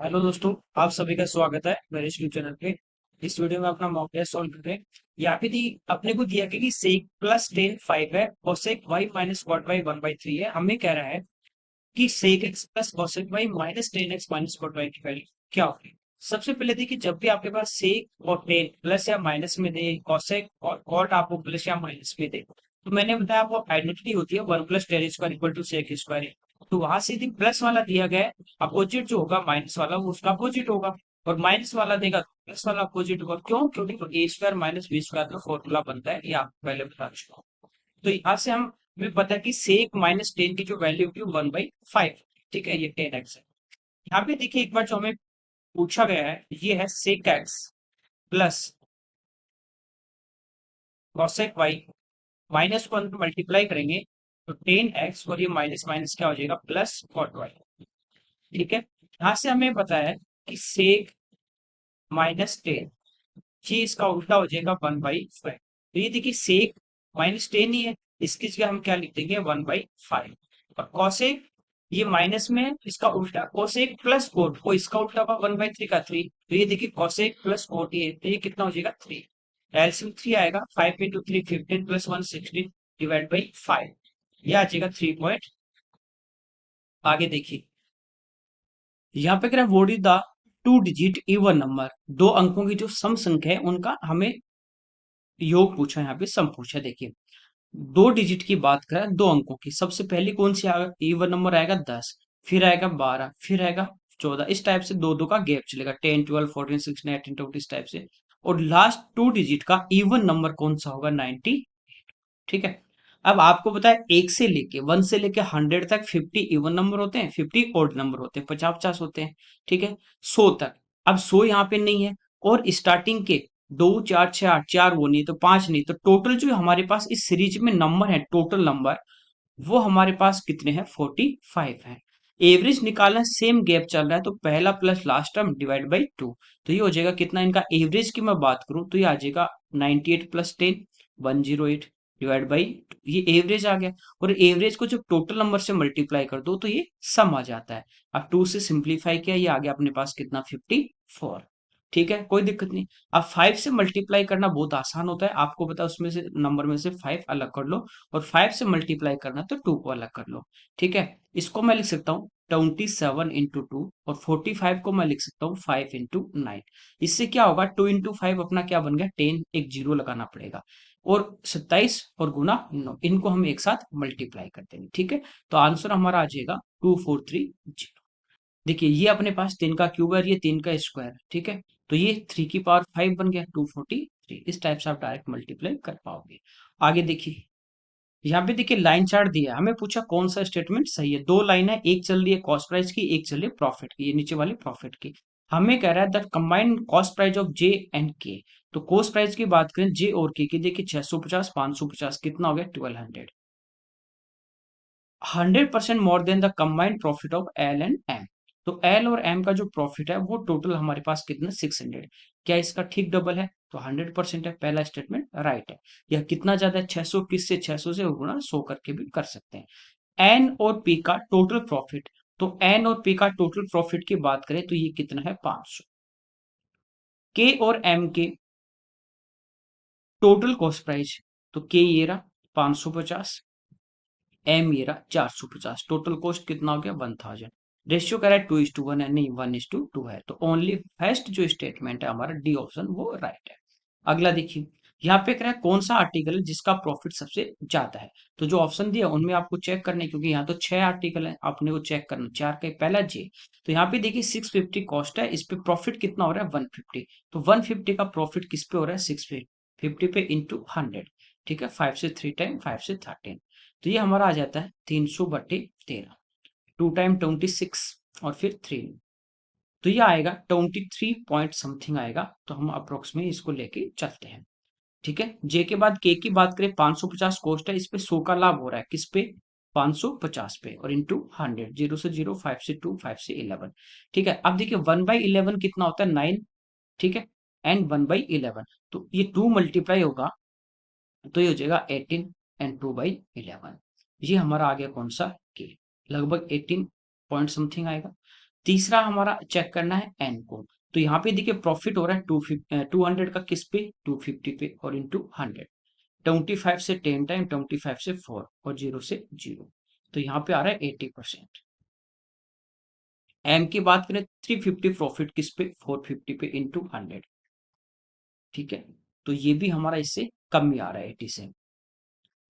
Hello दोस्तों, आप सभी का स्वागत है मेरे इस यूट्यूब चैनल पे। इस वीडियो में अपना मॉक टेस्ट सॉल्व करते हैं। यहाँ पे दी अपने को दिया गया कि सेक प्लस टेन 5 है और sec y minus cot y 1/3 है। हमें कह रहा है कि sec x plus cosec y minus tan x minus cot y की वैल्यू क्या होगी। सबसे पहले देखिए, जब भी आपके पास सेक और टेन प्लस या माइनस में दे, कॉसेक और कॉट आपको प्लस या माइनस में दे, तो मैंने बताया आपको आइडेंटिटी होती है one plus tan square equal to sec square. तो वहां से यदि प्लस वाला दिया गया है, अपोजिट जो होगा माइनस वाला वो उसका अपोजिट होगा, और माइनस वाला देगा तो प्लस वाला अपोजिट होगा। क्यों? क्योंकि तो ए स्क्वायर माइनस बी स्क्वायर का फॉर्मूला बनता है, ये आपको पहले बता चुका हूं। तो यहाँ से हमें पता है कि सेक माइनस टेन की जो वैल्यू होगी 1/5। ठीक है, ये 10x है। यहाँ पे देखिए, एक बार जो हमें पूछा गया है ये है sec x plus cosec y, minus को अंदर मल्टीप्लाई करेंगे तो 10x, और ये माइनस माइनस क्या हो जाएगा, प्लस कॉट वाई। ठीक है, यहाँ से हमें पता है कि सेक माइनस टेन, ये इसका उल्टा हो जाएगा 1/5। तो ये देखिए सेक माइनस टेन ही है, इसकी जगह हम क्या लिख देंगे, 1/5। और कॉसेक, ये माइनस में है, इसका उल्टा कॉसेक प्लस कोट को, इसका उल्टा होगा 1/3 का 3। तो ये देखिए कॉसेक प्लस कोट ये है, तो ये कितना हो जाएगा 3। एलसीएम 3 आएगा, 5 × 3 15 प्लस 1 16 डिवाइड बाई 5, ये आ जाएगा 3 पॉइंट। आगे देखिए, यहाँ पे कह रहा है what is the two digit even number, दो अंकों की जो सम संख्या है उनका हमें योग पूछा है। यहाँ पे सम पूछा है। देखिए, दो डिजिट की बात करें, दो अंकों की, सबसे पहले कौन सी इवन नंबर आएगा, 10, फिर आएगा 12, फिर आएगा 14। इस टाइप से दो दो का गैप चलेगा, 10 12 14 16 18 20 इस टाइप से। और लास्ट टू डिजिट का इवन नंबर कौन सा होगा, 90। ठीक है, अब आपको पता है एक से लेके 1 से लेके 100 तक 50 इवन नंबर होते हैं, 50 ओड नंबर होते हैं, 50 50 होते हैं। ठीक है, 100 तक, अब 100 यहाँ पे नहीं है, और स्टार्टिंग के 2 4 6 8, 4 वो नहीं तो 5 नहीं, तो टोटल जो हमारे पास इस सीरीज में नंबर है, टोटल नंबर वो हमारे पास कितने हैं, 45 है। एवरेज निकालना, सेम गैप चल रहा है, तो पहला plus last term divide by 2। तो ये हो जाएगा कितना, इनका एवरेज की मैं बात करूं तो ये आ जाएगा 98 प्लस 10, 108 डिवाइड बाई, ये एवरेज आ गया। और एवरेज को जब टोटल नंबर से मल्टीप्लाई कर दो तो ये सम आ जाता है। अब 2 से सिंप्लीफाई किया, ये आ गया अपने पास कितना, 54। ठीक है, कोई दिक्कत नहीं। अब 5 से मल्टीप्लाई करना बहुत आसान होता है, आपको पता है, उसमें से नंबर में से 5 अलग कर लो, और 5 से मल्टीप्लाई करना तो 2 को अलग कर लो। ठीक है, इसको मैं लिख सकता हूँ 27 × 2, और 45 को मैं लिख सकता हूँ 5 × 9। इससे क्या होगा, 2 × 5 अपना क्या बन गया, 10, एक जीरो लगाना पड़ेगा, और 27 और गुना 9, इनको हम एक साथ मल्टीप्लाई कर देंगे। ठीक है, तो आंसर हमारा आ जाएगा 2430। देखिए, ये अपने पास 3 का क्यूब है और ये 3 का स्क्वायर है। ठीक है, तो ये 3 की पावर 5 बन गया, 243। इस टाइप से आप डायरेक्ट मल्टीप्लाई कर पाओगे। आगे देखिए, यहाँ पे देखिए लाइन चार्ट दिया है, हमें पूछा कौन सा स्टेटमेंट सही है। दो लाइन है, एक चल रही है कॉस्ट प्राइस की, एक चल रही है प्रॉफिट की, ये नीचे वाली प्रॉफिट की। हमें कह रहा है that combined cost price of J and के। तो कॉस्ट प्राइस की बात करें जे और के की, देखिए 650 550 कितना हो गया, 1200। 100% more than the combined profit of L and M. तो एल और एम का जो प्रॉफिट है वो टोटल हमारे पास कितना, 600। क्या इसका ठीक डबल है, तो 100% है, पहला स्टेटमेंट राइट है। यह कितना ज्यादा है, 600, किस से 600 से गुणा 100 करके भी कर सकते हैं। एन और पी का टोटल प्रॉफिट, तो एन और पी का टोटल प्रॉफिट की बात करें तो ये कितना है, 500। के और एम के टोटल कॉस्ट प्राइस, तो के ये रहा 550, एम ये रहा 450, टोटल कॉस्ट कितना हो गया, 1000। रेशियो कह रहा है 2:1 है, नहीं 1:2 है, तो ओनली फर्स्ट जो स्टेटमेंट है हमारा डी ऑप्शन वो राइट है। अगला देखिए, यहाँ पे कह रहा है कौन सा आर्टिकल है जिसका प्रॉफिट सबसे ज्यादा है। तो जो ऑप्शन दिया उनमें आपको चेक करने, क्योंकि यहाँ तो 6 आर्टिकल है, आपने वो चेक करना, चार का पहला जे। तो यहाँ पे देखिए 650 कॉस्ट है, इस पे प्रॉफिट कितना हो रहा है, 150। तो 150 का प्रॉफिट किस पे हो रहा है, 650 पे इंटू 100। ठीक है, 5 से 3 टाइम, 5 से 13, तो ये हमारा आ जाता है 300/13। 2 टाइम 26 और फिर 3, तो ये आएगा 23 पॉइंट समथिंग आएगा। तो हम अप्रोक्सीमेट इसको लेके चलते हैं। ठीक है, जे के बाद के की बात करें, 550 कॉस्ट है, इस पे 100 का लाभ हो रहा है, किस पे, 550 पे, और इंटू 100, 0 से 0, 5 से 2, 5 से 11। ठीक है, अब देखिए 1/11 कितना होता है, 9। ठीक है, एंड 1/11, तो ये 2 मल्टीप्लाई होगा, तो ये हो जाएगा 18, एंड 2/11। ये हमारा आ गया कौन सा, के, लगभग 18 पॉइंट समथिंग आएगा। तीसरा हमारा चेक करना है एन को। तो यहाँ पे देखिए प्रॉफिट हो रहा है 200 का किस पे, 250 पे और इंटू 100। 25 से 10 टाइम, 25 से 4 और 0 से 0। तो यहाँ पे आ रहा है 80%। एम की बात करें 350 प्रॉफिट किस पे, 450 पे इंटू 100। ठीक है, तो ये भी हमारा इससे कम ही आ रहा है 80 से।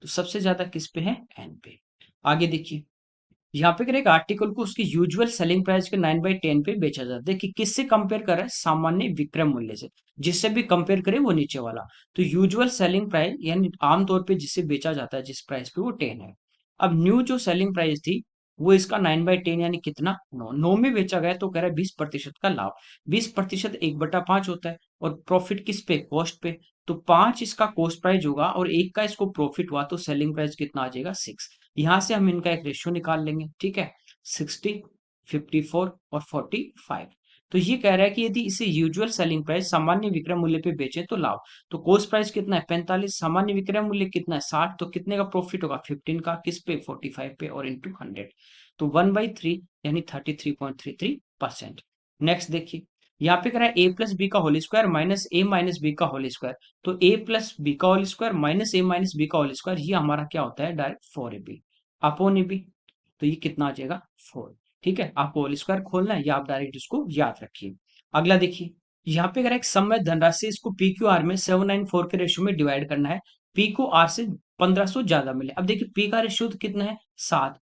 तो सबसे ज्यादा किस पे है, एन पे। आगे देखिए, यहाँ पे एक आर्टिकल को उसकी यूजुअल सेलिंग प्राइस के 9/10 पे बेचा जाता है। देखिए किससे कंपेयर कर रहा है, सामान्य विक्रय मूल्य से। जिससे भी कंपेयर करें वो नीचे वाला। तो यूजुअल सेलिंग प्राइस यानी आमतौर पे जिससे बेचा जाता है जिस प्राइस पे, वो 10 है। अब न्यू जो सेलिंग प्राइस थी वो इसका 9/10 यानी कितना, 9। 9 में बेचा गया तो कह रहा है 20% का लाभ। 20% 1/5 होता है। और प्रॉफिट किस पे, कॉस्ट पे। तो 5 इसका कॉस्ट प्राइस होगा और 1 का इसको प्रॉफिट हुआ तो सेलिंग प्राइस कितना आ जाएगा, 6। यहां से हम इनका एक रेशियो निकाल लेंगे, ठीक है। 60, 54 और 45। तो ये कह रहा है कि यदि इसे यूजुअल सेलिंग प्राइस सामान्य विक्रय मूल्य पे बेचे तो लाभ। तो कॉस्ट प्राइस कितना है, 45। सामान्य विक्रय मूल्य कितना है, 60। तो कितने का प्रॉफिट होगा, 15 का किस पे, 45 पे और इंटू 100। तो 1/3 यानी 33.33%। नेक्स्ट देखिए, यहाँ पे कह रहा है ए प्लस बी का होल स्क्वायर माइनस ए माइनस बी का होल स्क्वायर। तो ए प्लस बी का होल स्क्वायर माइनस ए माइनस बी का होल स्क्वायर, ये हमारा क्या होता है, direct 4ab upon A B. तो ये कितना आ जाएगा, 4। ठीक है, आपको होल स्क्वायर खोलना है या आप डायरेक्ट इसको याद रखिए। अगला देखिए, यहाँ पे अगर एक समय धनराशि इसको पी क्यू आर में 794 के रेशियो में डिवाइड करना है। पी को आर से 1500 ज्यादा मिले। अब देखिए पी का रेशियो तो कितना है, 7।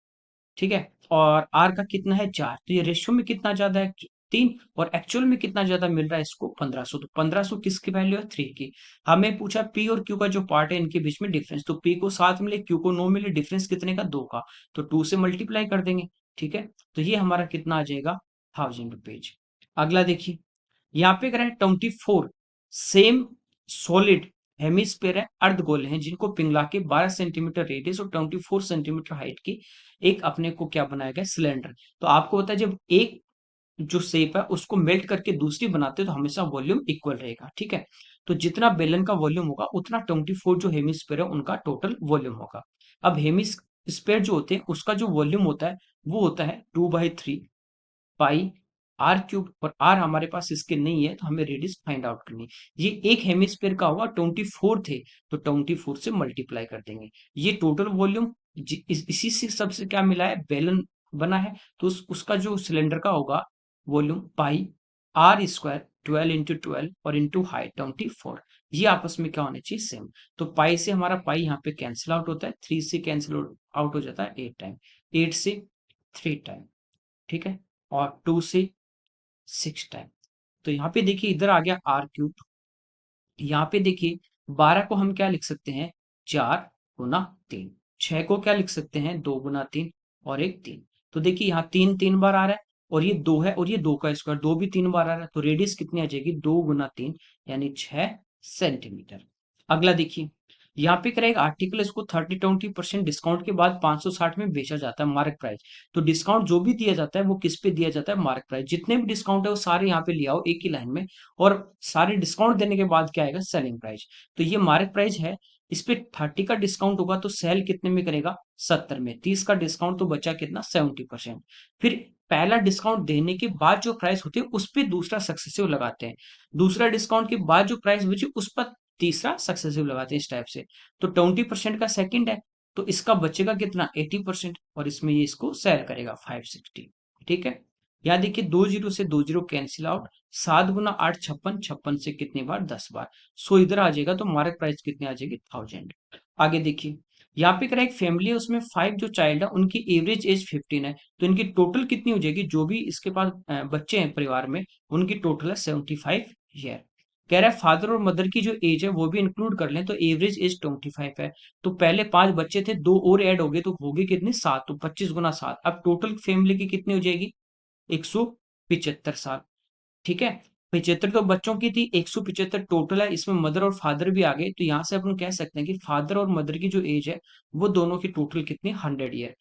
ठीक है, और आर का कितना है, 4। तो ये रेशियो में कितना ज्यादा है, 3। और एक्चुअल में कितना ज्यादा मिल रहा है इसको, 1500। तो 1500 किसकी वैल्यू है, 3 की। हमें पूछा पी और क्यू का जो पार्ट है इनके बीच में डिफरेंस। तो पी को 7 मिले, क्यू को 9 मिले, डिफरेंस कितने का, 2 का। तो 2 से मल्टीप्लाई कर देंगे। ठीक है, तो ये हमारा कितना आ जाएगा, 1000 रुपीज। अगला देखिए, यहाँ पे करें 24 सेम सॉलिड हेमिस्फीयर है, अर्धगोल हैं, जिनको पिघला के 12 सेंटीमीटर रेडियस और 24 सेंटीमीटर हाइट की एक अपने को क्या बनाया गया, सिलेंडर। तो आपको पता है जब एक जो शेप है उसको मेल्ट करके दूसरी बनाते हैं तो हमेशा वॉल्यूम इक्वल रहेगा, ठीक है। तो जितना बेलन का वॉल्यूम होगा उतना 24 जो हेमिस्फीयर है उनका टोटल वॉल्यूम होगा। अब हेमिस्फीयर जो होते हैं उसका जो वॉल्यूम होता है वो होता है 2/3 पाई आर क्यूब। और आर हमारे पास इसके नहीं है तो हमें रेडियस फाइंड आउट करनी है। ये एक हेमिस्फीयर का होगा, 24 थे तो 24 से मल्टीप्लाई कर देंगे। ये टोटल वॉल्यूम इसी से सबसे क्या मिला है, बेलन बना है। तो उसका जो सिलेंडर का होगा volume pi r square 12 into 12 और इंटू हाइट 24। ये आपस में क्या होने चाहिए, सेम। तो पाई से हमारा पाई यहाँ पे कैंसिल आउट होता है, 3 से कैंसिल आउट हो जाता है 8 टाइम, 8 से 3 टाइम। ठीक है, और 2 से 6 टाइम। तो यहाँ पे देखिए इधर आ गया आर क्यूब। यहाँ पे देखिए 12 को हम क्या लिख सकते हैं, 4 गुना 3। 6 को क्या लिख सकते हैं, 2 गुना 3 और एक 3। तो देखिए यहाँ 3 3 बार आ रहा है और ये 2 है और ये 2 का स्क्वायर 2 भी 3 बार आ रहा है। तो रेडियस कितनी आ जाएगी, 2 गुना 3 यानी 6 सेंटीमीटर। अगला देखिए, यहाँ पे करेगा आर्टिकल इसको 30-20% डिस्काउंट के बाद 560 में बेचा जाता है, मार्क प्राइस। तो डिस्काउंट जो भी दिया जाता है वो किस पे दिया जाता है, मार्क प्राइस। जितने भी डिस्काउंट है वो सारे यहाँ पे ले आओ एक ही लाइन में। और सारे डिस्काउंट देने के बाद क्या आएगा, सेलिंग प्राइस। तो ये मार्क प्राइस है, इस पे 30 का डिस्काउंट होगा तो सेल कितने में करेगा, 70 में। 30 का डिस्काउंट तो बचा कितना, 70%। फिर पहला डिस्काउंट देने के बाद जो प्राइस होती है उस पर दूसरा सक्सेसिव लगाते हैं। दूसरा डिस्काउंट के बाद जो प्राइस बची उस पर तीसरा सक्सेसिव लगाते हैं, इस टाइप से। तो 20% का सेकंड है तो इसका बचेगा कितना, 80%। और इसमें ये इसको सेल करेगा 560। ठीक है, यहाँ देखिए 20 से 20 कैंसिल आउट। 7 गुना 8 56, 56 से कितनी बार, 10 बार। सो इधर आ जाएगा तो मार्क प्राइस कितनी आ जाएगी, 1000। आगे देखिए, यहाँ पे करा एक फैमिली है उसमें 5 जो चाइल्ड है उनकी एवरेज एज 15 है। तो इनकी टोटल कितनी हो जाएगी, जो भी इसके पास बच्चे हैं परिवार में उनकी टोटल है 75 ईयर। कह रहा है फादर और मदर की जो एज है वो भी इंक्लूड कर लें तो एवरेज एज 25 है। तो पहले 5 बच्चे थे, 2 और ऐड हो गए तो होगी कितनी, 7। तो 25 गुना 7। अब टोटल फैमिली की कितनी हो जाएगी, 175 साल। ठीक है, 75 तो बच्चों की थी, 175 टोटल है, इसमें मदर और फादर भी आ गए। तो यहां से अपन कह सकते हैं कि फादर और मदर की जो एज है वो दोनों की टोटल कितनी, 100 ईयर।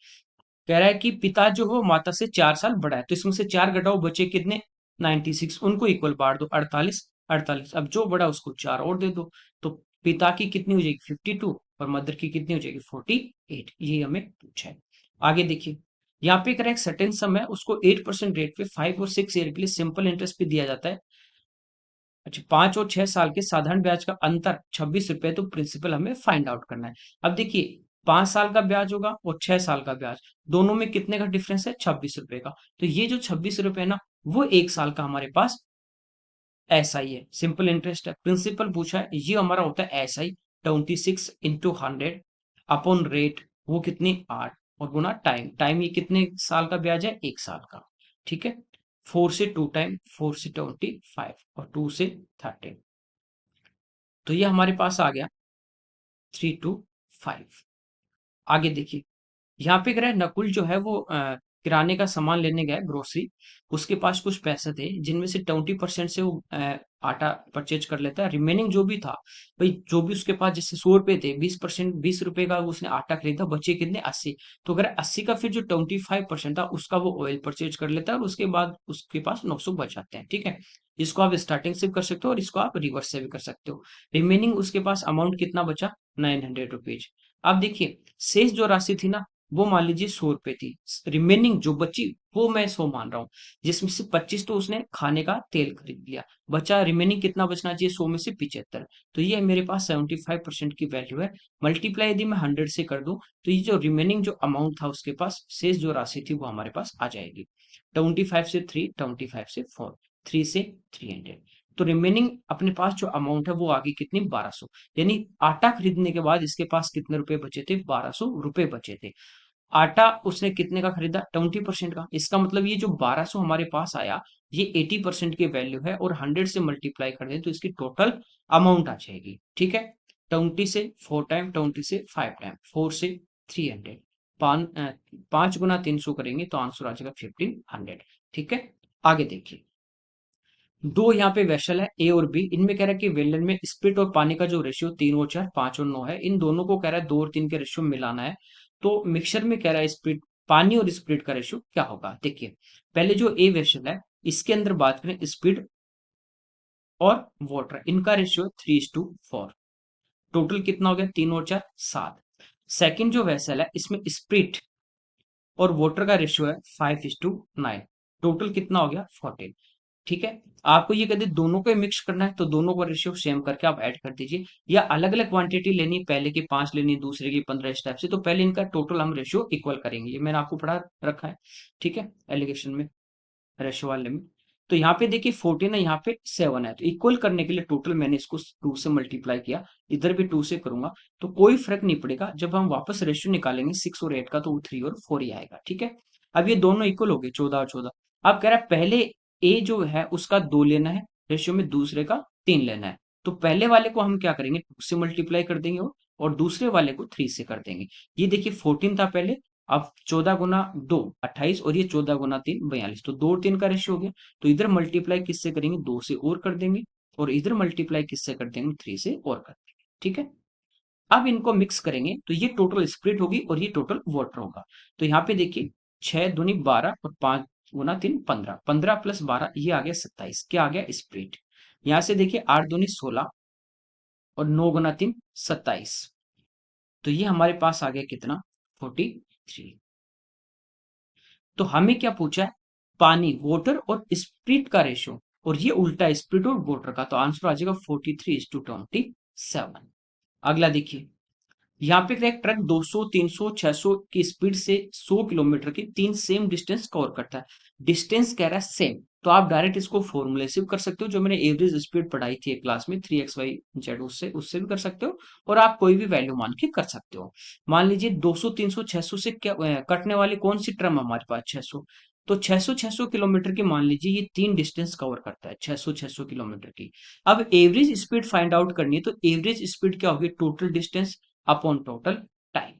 कह रहा है कि पिता जो हो माता से 4 साल बड़ा है। तो इसमें से 4 घटाओ, बचे कितने, 96। उनको इक्वल बांट दो, 48 48। अब जो बड़ा उसको 4 और दे दो। तो पिता की कितनी हो जाएगी, 52 और मदर की कितनी हो जाएगी, 48। ये हमें पूछा है। आगे देखिए, यहाँ पे करें एक सर्टेन सम है, उसको 8% रेट पे 5 और 6 ईयर के लिए सिंपल इंटरेस्ट पे दिया जाता है। अच्छा, 5 और 6 साल के साधारण ब्याज का अंतर 26 रुपए, तो प्रिंसिपल हमें फाइंड आउट करना है। अब देखिए, 5 साल का ब्याज होगा और 6 साल का ब्याज, दोनों में कितने का डिफरेंस है? 26 रुपए का। तो ये जो 26 रुपए है ना, वो 1 साल का हमारे पास ऐसा ही है, सिंपल इंटरेस्ट है। प्रिंसिपल पूछा है, ये हमारा होता है ऐसा ही, 26 × 100 अपॉन रेट, वो कितनी 8, और गुना टाइम, टाइम ये कितने साल का ब्याज है? 1 साल का। ठीक है, 4 से 2 टाइम, 4 से 25 और 2 से 13, तो ये हमारे पास आ गया 3 to 5। आगे देखिए, यहाँ पे क्या है, नकुल जो है वो किराने का सामान लेने गया ग्रोसरी, उसके पास कुछ पैसे थे जिनमें से 20% से वो आटा परचेज कर लेता है, रिमेनिंग जो भी था, भाई जो भी उसके पास जैसे 100 रुपए थे, 20%, 20 रुपए का उसने आटा खरीदा, बचे कितने? 80। तो अगर 80 का फिर जो 25% था उसका वो ऑयल परचेज कर लेता है, और उसके बाद उसके पास 900 बच जाते हैं। ठीक है, इसको आप स्टार्टिंग से भी कर सकते हो और इसको आप रिवर्स से भी कर सकते हो। रिमेनिंग उसके पास अमाउंट कितना बचा? 900 रुपीज। अब देखिए, शेष जो राशि थी ना, वो मान लीजिए 100 रुपए थी, रिमेनिंग जो बची वो मैं 100 मान रहा हूँ, जिसमें से 25 तो उसने खाने का तेल खरीद लिया, बचा रिमेनिंग कितना बचना चाहिए? 100 में से 75। तो ये मेरे पास 75% की वैल्यू है। मल्टीप्लाई यदि मैं 100 से कर दूं, तो ये जो रिमेनिंग जो अमाउंट था उसके पास, शेष जो राशि थी वो हमारे पास आ जाएगी। 25 से 3, 25 से 4, 3 से 300, तो रिमेनिंग अपने पास जो अमाउंट है वो आ गई कितनी? 1200। यानी आटा खरीदने के बाद इसके पास कितने रुपए बचे थे? 1200 रुपए बचे थे। आटा उसने कितने का खरीदा? 20% का। इसका मतलब ये जो 1200 हमारे पास आया, ये 80% की वैल्यू है, और 100 से मल्टीप्लाई कर दें तो इसकी टोटल अमाउंट आ जाएगी। ठीक है, 20 से 4 टाइम, 20 से 5 टाइम, 4 से 300, 5 गुना 300 करेंगे तो आंसर आ जाएगा 1500। ठीक है, आगे देखिए, दो यहाँ पे वेसल है ए और बी, इनमें कह रहा है कि वेलन में स्पिरिट और पानी का जो रेशियो 3 और 4, 5 और 9 है, इन दोनों को कह रहा है 2 और 3 के रेशियो में मिलाना है। तो मिक्सचर में कह रहा है स्पिरिट, पानी और स्पिरिट का रेशियो क्या होगा? देखिए, पहले जो ए वेसल है, इसके अंदर बात करें, स्पिरिट और वाटर, इनका रेशियो 3:4। टोटल कितना हो गया? 3 और 4, 7। सेकेंड जो वेसल है, इसमें स्पिरिट और वाटर का रेशियो है 5:9। टोटल कितना हो गया? 14। ठीक है, आपको ये कहते दोनों को मिक्स करना है, तो दोनों को रेशियो सेम करके आप ऐड कर दीजिए, या अलग अलग क्वांटिटी लेनी है, पहले की 5 लेनी है, दूसरे की 15, इस टाइप से। तो पहले इनका टोटल हम रेशियो इक्वल करेंगे, ये मैंने आपको पढ़ा रखा है। ठीक है, एलिगेशन में, रेशियो वाले में। तो यहाँ पे देखिए 14 है, यहाँ पे 7 है, तो इक्वल करने के लिए टोटल मैंने इसको 2 से मल्टीप्लाई किया, इधर भी 2 से करूंगा, तो कोई फर्क नहीं पड़ेगा। जब हम वापस रेशियो निकालेंगे 6 और 8 का, तो वो 3 और 4 ही आएगा। ठीक है, अब ये दोनों इक्वल हो गए, 14 और 14। अब कह रहा है पहले ए जो है उसका 2 लेना है रेशियो में, दूसरे का 3 लेना है। तो पहले वाले को हम क्या करेंगे? 2 से मल्टीप्लाई कर देंगे, और दूसरे वाले को 3 से कर देंगे। ये देखिए 14 था पहले, अब 14 गुना 2 28, और ये 14 गुना 3 42, तो 2 और 3 का रेशियो हो गया। तो इधर मल्टीप्लाई किससे करेंगे? 2 से और कर देंगे, और इधर मल्टीप्लाई किससे कर देंगे? 3 से और कर देंगे। ठीक है, अब इनको मिक्स करेंगे तो ये टोटल स्प्लिट होगी और ये टोटल वाटर होगा। तो यहाँ पे देखिए, 6 दूनी 12 और 5 गुना 3 15, 15 + 12 ये आ गया 27, क्या आ गया? स्प्लिट। यहाँ से देखिए 8 दूनी 16 और 9 गुना 3 27, तो ये हमारे पास आ गया कितना? 43। तो हमें क्या पूछा है? पानी, वाटर और स्प्रिट का रेशियो, और ये उल्टा है, स्प्रिट और वाटर का, तो आंसर आ जाएगा 43:27। अगला देखिए, यहाँ पे एक ट्रक 200, 300, 600 की स्पीड से 100 किलोमीटर की 3 सेम डिस्टेंस कवर करता है। डिस्टेंस कह रहा है सेम, तो आप डायरेक्ट इसको फॉर्मूले से भी कर सकते हो, जो मैंने एवरेज स्पीड पढ़ाई थी एक क्लास में 3xy_z, उससे उससे भी कर सकते हो, और आप कोई भी वैल्यू मान के कर सकते हो। मान लीजिए 200, 300, 600 से क्या कटने वाली कौन सी टर्म हमारे पास? 600। तो 600 किलोमीटर की मान लीजिए ये 3 डिस्टेंस कवर करता है, 600 किलोमीटर की। अब एवरेज स्पीड फाइंड आउट करनी है, तो एवरेज स्पीड क्या होगी? Total distance upon total time.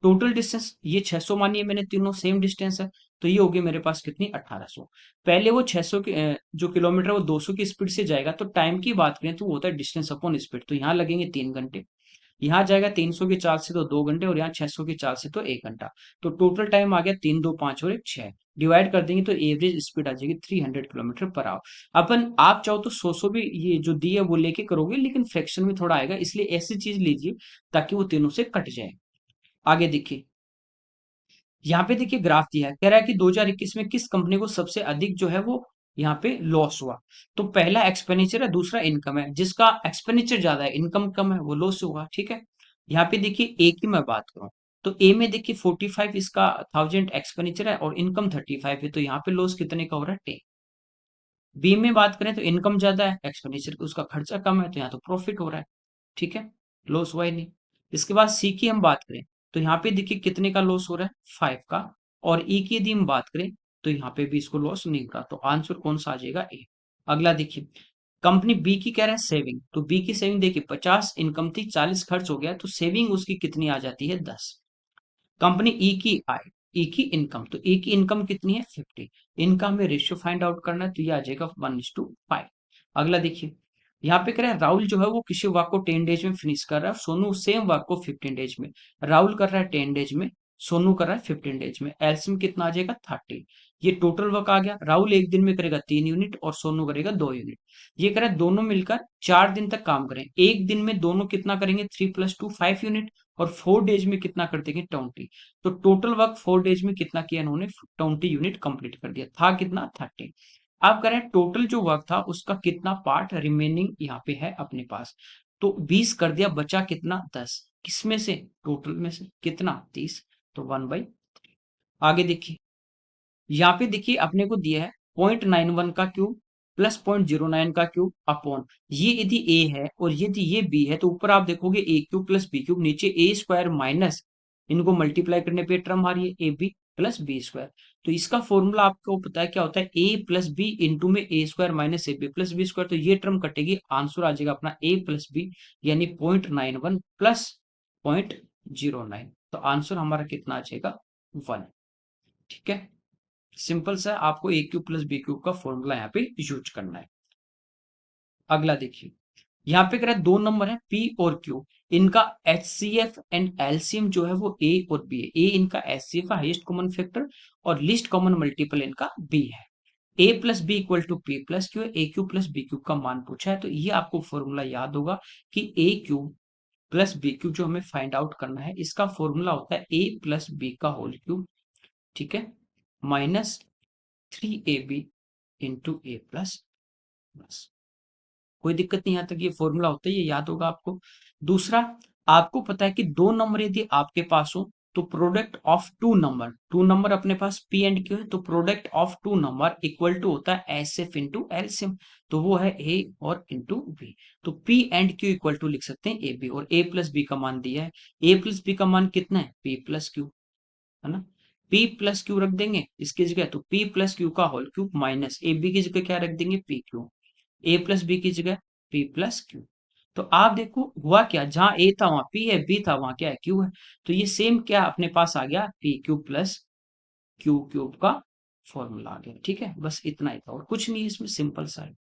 Total distance ये 600 मानिए, मैंने तीनों सेम डिस्टेंस है, तो ये होगी मेरे पास कितनी? 1800। पहले वो 600 के जो किलोमीटर वो 200 की स्पीड से जाएगा, तो टाइम की बात करें तो वो होता है डिस्टेंस अपॉन स्पीड, तो यहाँ लगेंगे 3 घंटे। यहाँ जाएगा 300 की चाल से तो 2 घंटे, और यहाँ 600 की चाल से तो 1 घंटा। तो टोटल टाइम आ गया 3, 2, 5 और 1, 6। डिवाइड कर देंगे तो एवरेज स्पीड आ जाएगी 300 किलोमीटर पर आवर। अपन आप चाहो तो 100 भी ये जो दी है वो लेके करोगे, लेकिन फ्रैक्शन में थोड़ा आएगा, इसलिए ऐसी चीज लीजिए ताकि वो तीनों से कट जाए। आगे देखिए, यहाँ पे देखिए ग्राफ दिया है, कह रहा है कि 2021 में किस कंपनी को सबसे अधिक जो है वो यहाँ पे लॉस हुआ। तो पहला एक्सपेंडिचर है, दूसरा इनकम है। जिसका एक्सपेंडिचर ज्यादा है, इनकम कम है, वो लॉस हुआ। ठीक है। यहाँ पे देखिए ए की मैं बात करूं तो ए में देखिए 45 इसका 1000 एक्सपेंडिचर है और इनकम 35 है, तो यहाँ पे लॉस कितने का हो रहा है, 10। बी में बात करें तो इनकम ज्यादा है, एक्सपेंडिचर उसका खर्चा कम है, तो यहाँ तो प्रॉफिट हो रहा है। ठीक है, लॉस हुआ ही नहीं। इसके बाद सी की हम बात करें तो यहाँ पे देखिए कितने का लॉस हो रहा है, 5 का। और ई की यदि हम बात करें तो यहाँ पे भी इसको लॉस नहीं हो रहा, तो आंसर कौन सा आ जाएगा, ए। अगला देखिए, कंपनी बी की कह रहे हैं सेविंग, तो बी की सेविंग देखिए 50 इनकम थी, 40 खर्च हो गया, तो सेविंग उसकी कितनी आ जाती है, 10। कंपनी ई की आय, ई की इनकम, तो ई की इनकम कितनी है, 50। इनका हमें रेशियो फाइंड आउट करना है, तो ये आ जाएगा 1:5। अगला देखिए, यहाँ पे कह रहे हैं राहुल जो है वो किसी वर्क को 10 डेज में फिनिश कर रहा है, सोनू सेम वर्क को 15 डेज में। राहुल कर रहा है 10 डेज में, सोनू कर रहा है 15 डेज में। एलसीएम कितना आ जाएगा, 30। ये टोटल वर्क आ गया। राहुल एक दिन में करेगा 3 यूनिट और सोनू करेगा 2 यूनिट। ये कह रहा है दोनों मिलकर 4 दिन तक काम करें। एक दिन में दोनों कितना करेंगे, 3+2 5 यूनिट, और 4 डेज में कितना कर देंगे, 20। तो टोटल वर्क 4 डेज में कितना किया इन्होंने, 20 यूनिट कंप्लीट कर दिया। था कितना, 30। आप करें टोटल जो वर्क था उसका कितना पार्ट रिमेनिंग यहाँ पे है अपने पास, तो 20 कर दिया, बचा कितना, 10। किसमें से, टोटल में से कितना, 30। तो 1/। आगे देखिए, यहाँ पे देखिए अपने को दिया है 0.91 का क्यूब प्लस 0.09 का क्यूब अपॉन, ये यदि ए है और यदि ये बी है, तो ऊपर आप देखोगे a cube plus b cube, नीचे ए स्क्वायर माइनस, इनको मल्टीप्लाई करने पे टर्म आ रही है a B plus B square. तो इसका फॉर्मूला आपको पता है क्या होता है, ए प्लस बी इंटू में A square minus A B plus B square. तो ये टर्म कटेगी, आंसर आ जाएगा अपना ए प्लस बी, यानी 0.91 प्लस 0.09। तो आंसर हमारा कितना आ जाएगा, 1। ठीक है, सिंपल सा, आपको ए क्यूब प्लस बी क्यूब का फॉर्मूला यहाँ पे यूज करना है। अगला देखिए, यहाँ पे कह रहा है 2 नंबर है पी और क्यू, इनका एचसीएफ एंड एलसीएम जो है वो ए और बी है। ए इनका एचसीएफ का हाईएस्ट कॉमन फैक्टर और लीस्ट कॉमन मल्टीपल इनका बी है। A plus B equal to P plus Q, A Q plus B Q का मान पूछा है, तो ये आपको फॉर्मूला याद होगा कि ए क्यू प्लस बी क्यू जो हमें फाइंड आउट करना है, इसका फॉर्मूला होता है ए प्लस बी का होल क्यूब, ठीक है, माइनस 3ab इंटू ए प्लस, बस कोई दिक्कत नहीं, यहाँ तक ये फॉर्मूला होता है, ये याद होगा आपको। दूसरा, आपको पता है कि 2 नंबर यदि आपके पास हो तो प्रोडक्ट ऑफ 2 नंबर, 2 नंबर अपने पास पी एंड क्यू है, तो product of 2 number equal to होता है एस एफ इंटू एलसीएम, तो वो है ए और इंटू बी। तो p and q equal to लिख सकते हैं ए बी, और ए प्लस बी का मान दिया है। ए प्लस बी का मान कितना है, पी प्लस क्यू, है ना। पी प्लस क्यू रख देंगे इसकी जगह, तो पी प्लस क्यू का होल क्यूब माइनस ए बी की जगह क्या रख देंगे, p q. A plus b की जगह पी प्लस क्यू। तो आप देखो हुआ क्या, जहां ए था वहां पी है, बी था वहां क्या है, क्यू है। तो ये सेम क्या अपने पास आ गया, P cube plus Q cube का फॉर्मूला आ गया। ठीक है, बस इतना ही था और कुछ नहीं है इसमें, सिंपल सा है।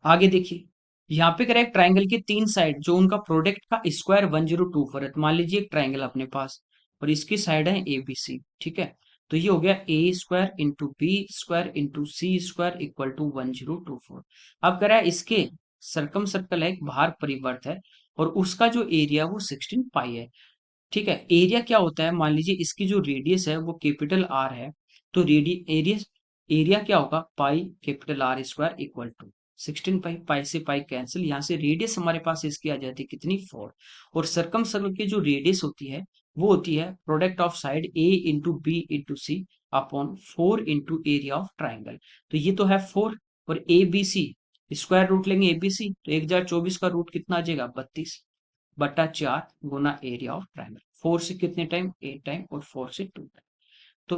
आगे देखिए, यहाँ पे करें ट्राइंगल की 3 साइड जो उनका प्रोडक्ट का स्क्वायर 1024 है। तो मान लीजिए एक ट्राइंगल अपने पास और इसकी साइड है ए बी सी, ठीक है। तो ये हो गया A square into B square into C square equal to 1024। अब कह रहा है इसके सरकम सर्कल है, एक भार परिवर्त है, और उसका जो एरिया वो 16 पाई है। ठीक है, एरिया क्या होता है, मान लीजिए इसकी जो रेडियस है वो कैपिटल आर है, तो एरिया एरिया क्या होगा, pi capital R square equal to 16 pi, pi से पाई कैंसिल, यहाँ से रेडियस हमारे पास इसकी आ जाती है कितनी, 4। और सरकम सर्कल की जो रेडियस होती है वो होती है product of side a into b into c upon 4 into area of triangle. तो ये तो है 4, और a b c square root लेंगे एबीसी, तो 1024 का रूट कितना आ जाएगा, 32/4 गुना एरिया ऑफ ट्राइंगल। 4 से कितने टाइम, 8 टाइम, और 4 से 2 टाइम। तो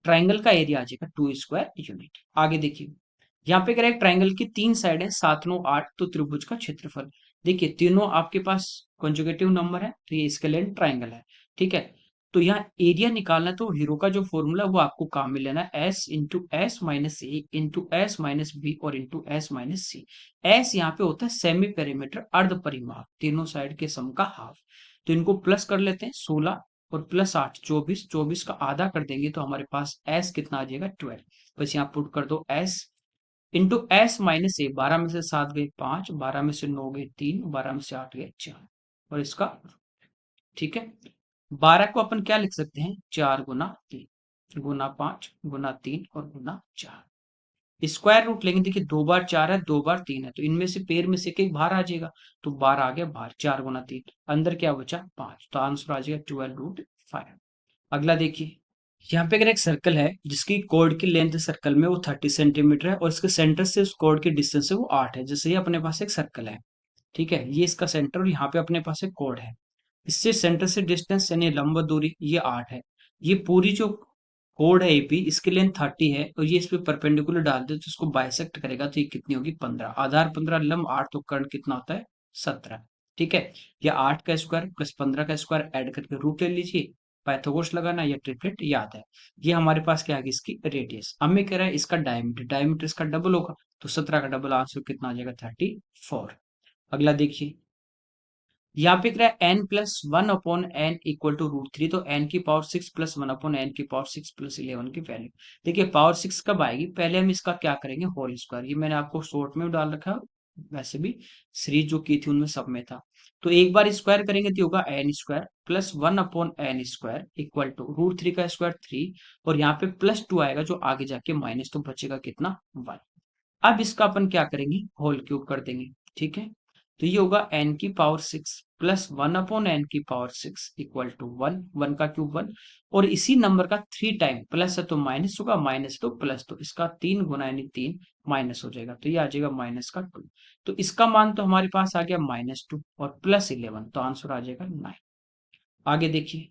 ट्राइंगल का एरिया आ जाएगा 2 स्क्वायर यूनिट। आगे देखिए, यहाँ पे कह रहा है ट्राइंगल की 3 साइड है, 7, 9, 8, तो त्रिभुज का क्षेत्रफल। देखिए तीनों आपके पास कंजुगेटिव नंबर है, तो ये स्केलेन ट्राइंगल है। ठीक है, तो यहाँ एरिया निकालना है, तो हीरो का जो फॉर्मूला वो आपको काम में लेना है, एस इंटू एस माइनस ए इंटू एस माइनस बी और इंटू एस माइनस सी। एस यहाँ पे होता है सेमी पेरीमीटर, अर्ध परिमाप, तीनों साइड के सम का हाफ। तो इनको प्लस कर लेते हैं, 16 और प्लस 8 24, 24 का आधा कर देंगे तो हमारे पास एस कितना आ जाएगा, 12। बस यहाँ पुट कर दो एस इंटू एस माइनस ए, 12 में से 7 गए 5, 12 में से 9 गए 3, 12 में से 8 गए 4, और इसका, ठीक है। 12 को अपन क्या लिख सकते हैं, 4 गुना 3 गुना 5 गुना 3 और गुना 4। स्क्वायर रूट लेंगे, देखिए 2 बार 4 है, 2 बार 3 है, तो इनमें से पेड़ में से एक बाहर आ जाएगा, तो 12 आ गया बाहर, 4 गुना 3, अंदर क्या बचा 5, तो आंसर आ जाएगा 12√5। अगला देखिए, यहाँ पे अगर एक सर्कल है जिसकी कोड की लेंथ सर्कल में वो 30 सेंटीमीटर है और इसके सेंटर से उस कोड की डिस्टेंस है वो 8 है। जैसे ये अपने पास एक सर्कल है, ठीक है, ये इसका सेंटर और यहाँ पे अपने पास एक कोड है। इससे सेंटर से डिस्टेंस यानी लंब दूरी ये 8 है। ये पूरी जो कोड है एपी, इसकी लेंथ 30 है और ये इस पे परपेंडिकुलर डाल दे तो इसको बाइसेक्ट करेगा, तो ये कितनी होगी 15, आधार 15 लंब 8, तो कर्ण कितना होता है 17। ठीक है, या 8 का स्क्वायर प्लस 15 का स्क्वायर ऐड करके रूट ले लीजिए, पाइथागोरस लगाना या ट्रिपलेट याद है। ये हमारे पास क्या आ गई इसकी रेडियस। अब मैं कह रहा है इसका डायमीटर, डायमीटर इसका डबल होगा, तो 17 का डबल आंसर कितना आ जाएगा 34। अगला देखिए, यहाँ पे क्या है n+1/n=√3, तो n⁴ +1/n⁴ +11 की वैल्यू। देखिए पावर 6 कब आएगी, पहले हम इसका क्या करेंगे होल स्क्वायर, ये मैंने आपको शॉर्ट में डाल रखा है, वैसे भी सीरीज जो की थी उनमें सब में था। तो एक बार स्क्वायर करेंगे तो होगा n² +1/n² इक्वल टू √3 का स्क्वायर 3, और यहाँ पे +2 आएगा जो आगे जाके माइनस, तो बचेगा कितना 1। अब इसका अपन क्या करेंगे होल क्यूब कर देंगे, ठीक है, तो ये होगा n⁴ +1/n⁴ इक्वल टू 1, 1 का क्यूब 1, और इसी नंबर का 3 टाइम प्लस है तो माइनस होगा, माइनस तो प्लस, तो इसका 3 गुना यानी 3 माइनस हो जाएगा, तो ये आ जाएगा -2। तो इसका मान तो हमारे पास आ गया -2 और +11, तो आंसर आ जाएगा 9। आगे देखिए,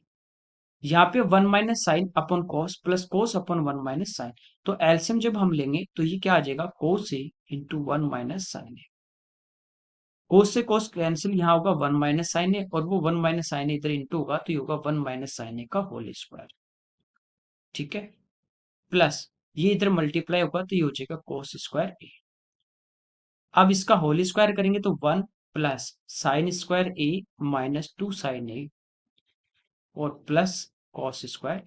यहाँ पे 1 minus sine upon cos plus cos upon 1 minus sine, तो एलसीएम जब हम लेंगे तो ये क्या आ जाएगा cos A into 1 minus sine A. Cos से कोस कैंसिल, यहाँ होगा 1 माइनस साइन ए, और वो 1 माइनस साइन ए इधर इंटू होगा तो ये होगा 1 माइनस साइन ए का होल स्क्वायर, ठीक है, प्लस ये इधर मल्टीप्लाई होगा तो ये हो जाएगा कोस स्क्वायर ए। अब इसका होल स्क्वायर करेंगे तो 1 प्लस साइन स्क्वायर ए -2 साइन ए और प्लस कॉस स्क्वायर।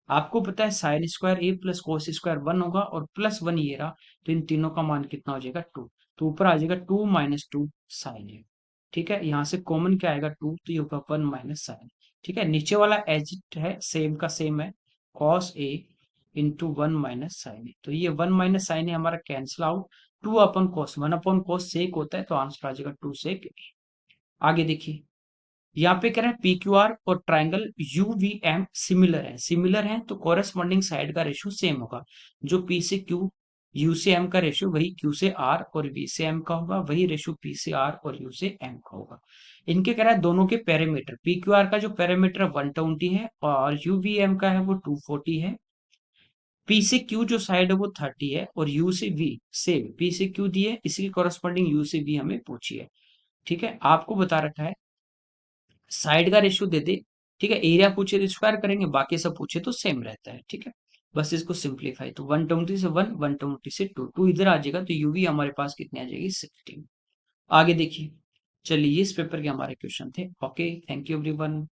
आपको पता है साइन स्क्वायर ए प्लस कोस स्क्वायर 1 होगा और +1 ये रहा, तो इन तीनों का मान कितना हो जाएगा 2, तो ऊपर आ जाएगा 2 -2 साइन ए। ठीक है, यहाँ से कॉमन क्या आएगा 2, तो ये होगा 1 माइनस साइन। ठीक है, नीचे वाला एज इट है सेम का सेम है, cos A into 1 minus sine ए, तो ये 1 माइनस साइन ए हमारा कैंसिल आउट, 2 अपन कॉस 1 अपन कॉस सेक होता है, तो आंसर आ जाएगा 2 सेक ए। आगे देखिए, यहाँ पे कह रहे हैं पी क्यू आर और ट्राइंगल यूवीएम सिमिलर है तो कोरेस्पॉन्डिंग साइड का रेशियो सेम होगा। जो पी से क्यू यू से एम का रेशियो वही क्यू से आर और वी से एम का होगा, वही रेशियो पी से आर और यू से एम का होगा। इनके कह रहा है दोनों के पैरामीटर, पी क्यू आर का जो पैरामीटर 120 है और यूवीएम का है वो 240 है। पी से क्यू जो साइड है वो 30 है और यू से वी सेम, पी से क्यू दिए इसकी कोरेस्पॉन्डिंग यू से वी हमें पूछी है। ठीक है, आपको बता रखा है साइड का रेशियो दे दे, ठीक है, एरिया पूछे तो स्क्वायर करेंगे, बाकी सब पूछे तो सेम रहता है। ठीक है, बस इसको सिंप्लीफाई, तो 120 से 1, 120 से 2, 2 इधर आ जाएगा तो यूवी हमारे पास कितनी आ जाएगी 16। आगे देखिए, चलिए इस पेपर के हमारे क्वेश्चन थे। Okay, thank you everyone.